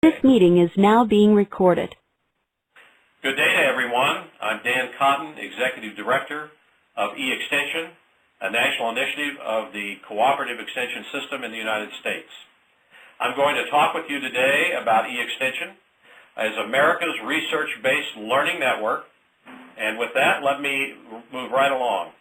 This meeting is now being recorded. Good day to everyone. I'm Dan Cotton, Executive Director of eXtension, a national initiative of the Cooperative Extension System in the United States. I'm going to talk with you today about eXtension as America's research-based learning network. And with that, let me move right along.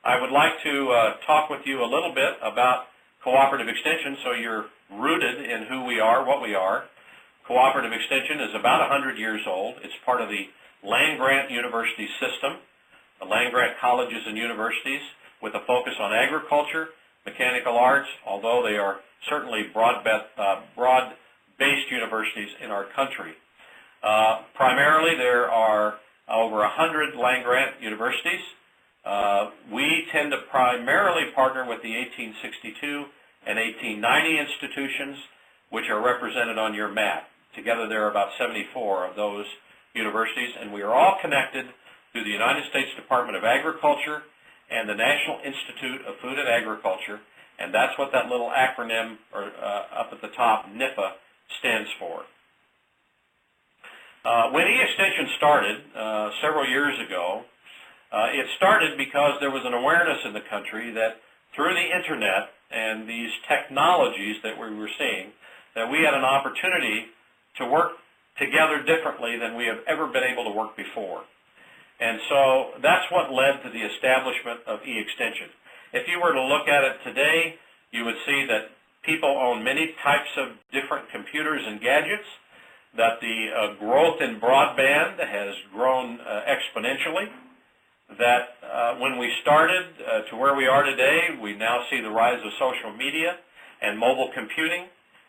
I would like to talk with you a little bit about cooperative extension so you're rooted in who we are, what we are. Cooperative extension is about 100 years old. It's part of the land-grant university system, the land-grant colleges and universities, with a focus on agriculture, mechanical arts, although they are certainly broad-based universities in our country. Primarily, there are over 100 land-grant universities. We tend to primarily partner with the 1862 and 1890 institutions, which are represented on your map. Together, there are about 74 of those universities, and we are all connected through the United States Department of Agriculture and the National Institute of Food and Agriculture, and that's what that little acronym up at the top, NIFA, stands for. When eXtension started several years ago, it started because there was an awareness in the country that through the internet and these technologies that we were seeing, that we had an opportunity to work together differently than we have ever been able to work before. And so that's what led to the establishment of eXtension. If you were to look at it today, you would see that people own many types of different computers and gadgets, that the growth in broadband has grown exponentially, that when we started to where we are today, we now see the rise of social media and mobile computing,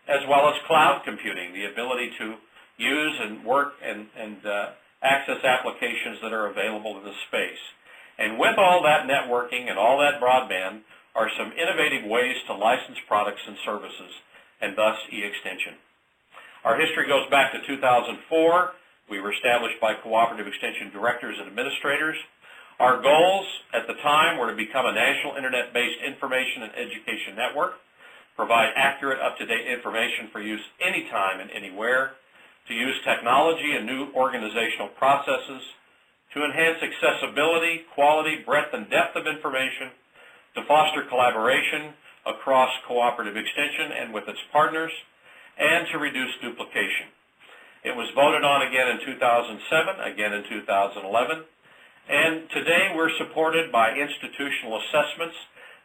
as well as cloud computing, the ability to use and work and access applications that are available in the space. And with all that networking and all that broadband are some innovative ways to license products and services, and thus eXtension. Our history goes back to 2004. We were established by cooperative extension directors and administrators. Our goals at the time were to become a national internet-based information and education network, provide accurate, up-to-date information for use anytime and anywhere, to use technology and new organizational processes, to enhance accessibility, quality, breadth, and depth of information, to foster collaboration across cooperative extension and with its partners, and to reduce duplication. It was voted on again in 2007, again in 2011, and today we're supported by institutional assessments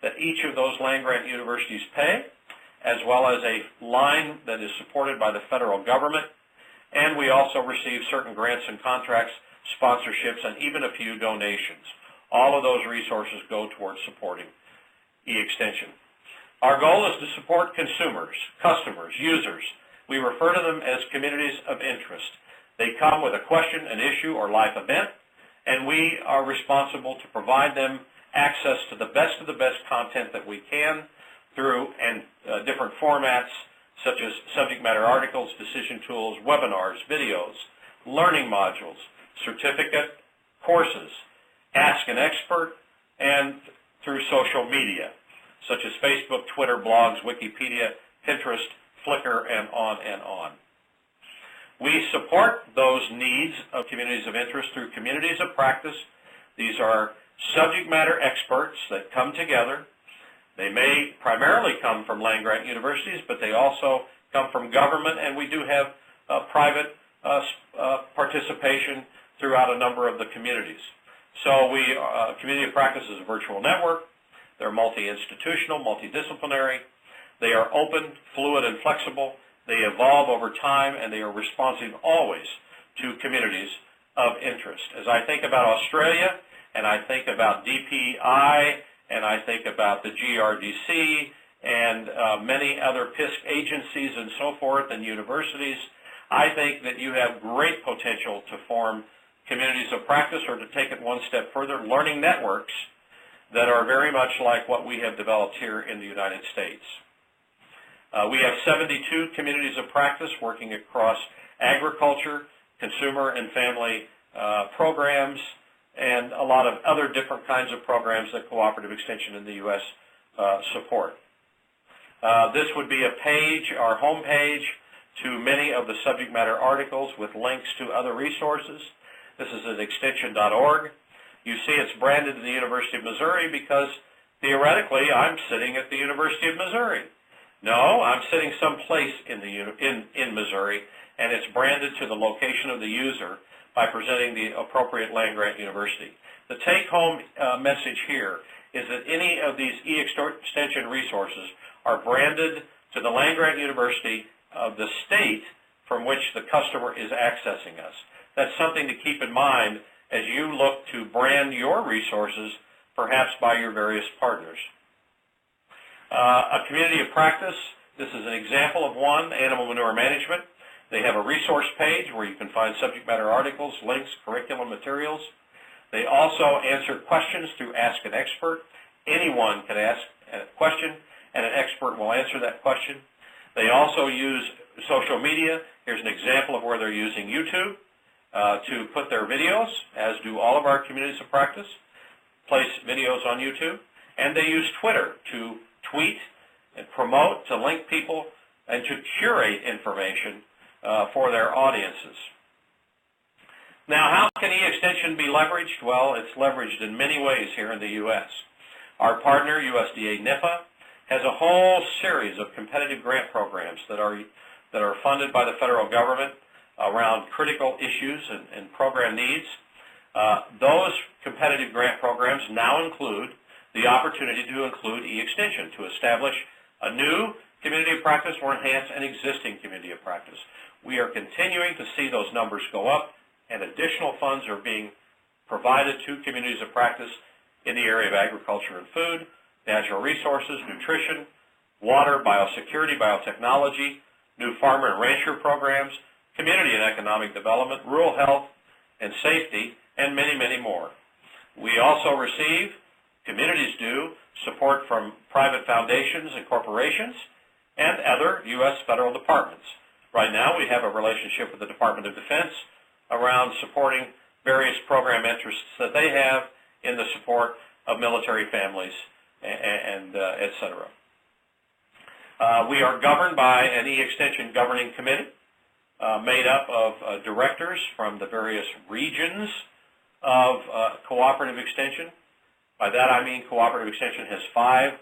that each of those land-grant universities pay, as well as a line that is supported by the federal government, and we also receive certain grants and contracts, sponsorships, and even a few donations. All of those resources go towards supporting eXtension. Our goal is to support consumers, customers, users. We refer to them as communities of interest. They come with a question, an issue, or life event, and we are responsible to provide them access to the best of the best content that we can through different formats such as subject matter articles, decision tools, webinars, videos, learning modules, certificate courses, Ask an Expert, and through social media such as Facebook, Twitter, blogs, Wikipedia, Pinterest, Flickr, and on and on. We support those needs of communities of interest through communities of practice. These are subject matter experts that come together. They may primarily come from land-grant universities, but they also come from government, and we do have private participation throughout a number of the communities. So Community of Practice is a virtual network. They're multi-institutional, multidisciplinary. They are open, fluid, and flexible. They evolve over time, and they are responsive always to communities of interest. As I think about Australia, and I think about DPI, and I think about the GRDC, and many other PISC agencies and so forth, and universities, I think that you have great potential to form communities of practice, or to take it one step further, learning networks that are very much like what we have developed here in the United States. We have 72 communities of practice working across agriculture, consumer and family programs, and a lot of other different kinds of programs that cooperative extension in the U.S. support. This would be a page, our home page, to many of the subject matter articles with links to other resources. This is at eXtension.org. You see it's branded to the University of Missouri because theoretically I'm sitting at the University of Missouri. No, I'm sitting someplace in Missouri, and it's branded to the location of the user by presenting the appropriate land-grant university. The take-home message here is that any of these eXtension resources are branded to the land-grant university of the state from which the customer is accessing us. That's something to keep in mind as you look to brand your resources, perhaps by your various partners. A community of practice, this is an example of one, animal manure management. They have a resource page where you can find subject matter articles, links, curriculum materials. They also answer questions through Ask an Expert. Anyone can ask a question, and an expert will answer that question. They also use social media. Here's an example of where they're using YouTube to put their videos, as do all of our communities of practice, place videos on YouTube. And they use Twitter to tweet and promote, to link people, and to curate information for their audiences. Now, how can eXtension be leveraged? Well, it's leveraged in many ways here in the U.S. Our partner, USDA NIFA, has a whole series of competitive grant programs that are funded by the federal government around critical issues and program needs. Those competitive grant programs now include the opportunity to include eXtension, to establish a new community of practice or enhance an existing community of practice. We are continuing to see those numbers go up, and additional funds are being provided to communities of practice in the area of agriculture and food, natural resources, nutrition, water, biosecurity, biotechnology, new farmer and rancher programs, community and economic development, rural health and safety, and many, many more. We also receive, communities do, support from private foundations and corporations and other U.S. federal departments. Right now we have a relationship with the Department of Defense around supporting various program interests that they have in the support of military families and et cetera. We are governed by an eXtension governing committee made up of directors from the various regions of cooperative extension. By that I mean cooperative extension has 5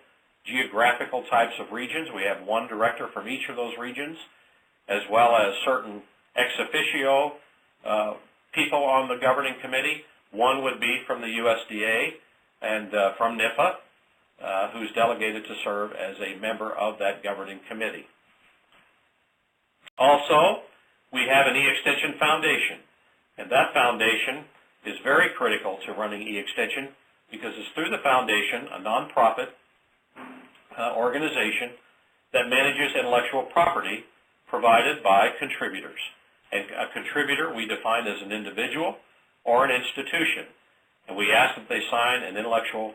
geographical types of regions. We have 1 director from each of those regions, as well as certain ex officio people on the governing committee. 1 would be from the USDA and from NIFA, who's delegated to serve as a member of that governing committee. Also, we have an eXtension Foundation, and that foundation is very critical to running eXtension because it's through the foundation, a nonprofit organization that manages intellectual property provided by contributors. And a contributor we define as an individual or an institution, and we ask that they sign an intellectual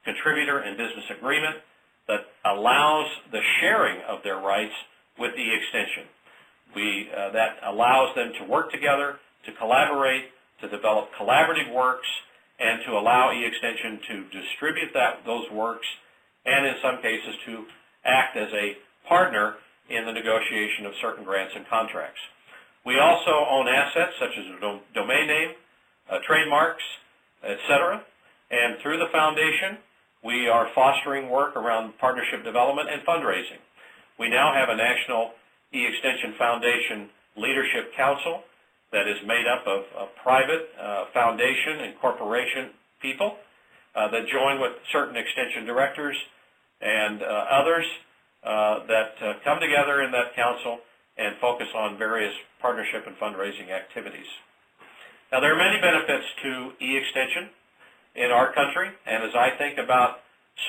contributor and business agreement that allows the sharing of their rights with eXtension. That allows them to work together, to collaborate, to develop collaborative works, and to allow eXtension to distribute those works, and in some cases to act as a partner in the negotiation of certain grants and contracts. We also own assets such as a domain name, trademarks, etc., and through the foundation we are fostering work around partnership development and fundraising. We now have a National eXtension Foundation Leadership Council that is made up of private foundation and corporation people that join with certain extension directors and others that come together in that council and focus on various partnership and fundraising activities. Now, there are many benefits to eXtension in our country, and as I think about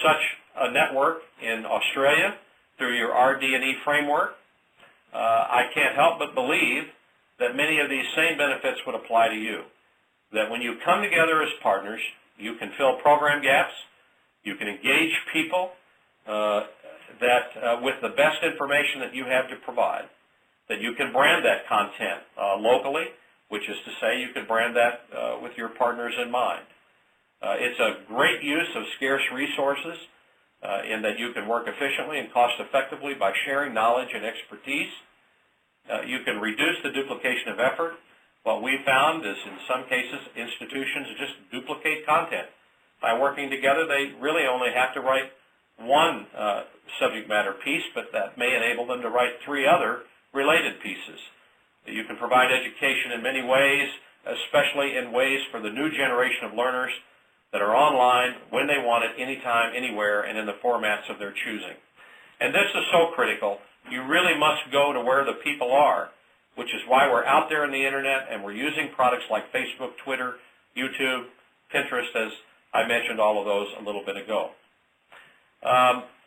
such a network in Australia through your RD&E framework, I can't help but believe that many of these same benefits would apply to you. That when you come together as partners, you can fill program gaps, you can engage people with the best information that you have to provide, that you can brand that content locally, which is to say you can brand that with your partners in mind. It's a great use of scarce resources in that you can work efficiently and cost effectively by sharing knowledge and expertise. You can reduce the duplication of effort. What we found is in some cases institutions just duplicate content. By working together, they really only have to write one subject matter piece, but that may enable them to write 3 other related pieces. You can provide education in many ways, especially in ways for the new generation of learners that are online when they want it, anytime, anywhere, and in the formats of their choosing. And this is so critical. You really must go to where the people are, which is why we're out there on the Internet and we're using products like Facebook, Twitter, YouTube, Pinterest, as I mentioned all of those a little bit ago.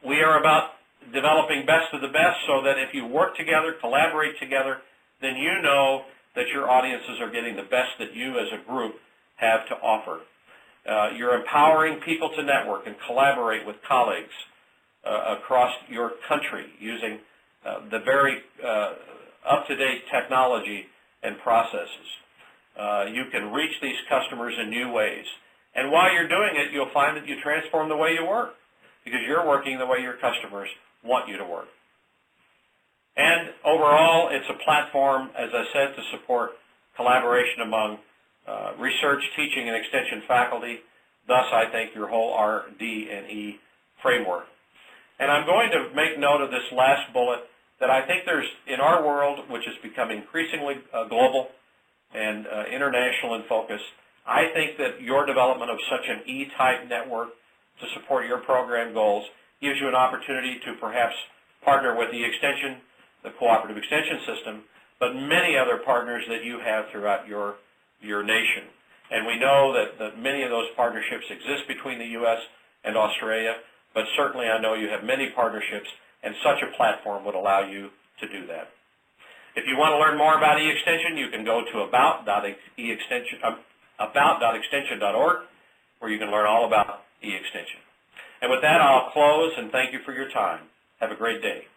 We are about developing best of the best so that if you work together, collaborate together, then you know that your audiences are getting the best that you as a group have to offer. You're empowering people to network and collaborate with colleagues across your country using the very up-to-date technology and processes. You can reach these customers in new ways. And while you're doing it, you'll find that you transform the way you work because you're working the way your customers want you to work. And overall, it's a platform, as I said, to support collaboration among research, teaching, and extension faculty, thus I think your whole RD&E framework. And I'm going to make note of this last bullet that I think there's, in our world, which is becoming increasingly global and international in focus, I think that your development of such an E-type network to support your program goals gives you an opportunity to perhaps partner with eXtension, the cooperative extension system, but many other partners that you have throughout your nation. And we know that many of those partnerships exist between the U.S. and Australia, but certainly I know you have many partnerships, and such a platform would allow you to do that. If you want to learn more about eXtension, you can go to about.extension.org, where you can learn all about eXtension. And with that, I'll close and thank you for your time. Have a great day.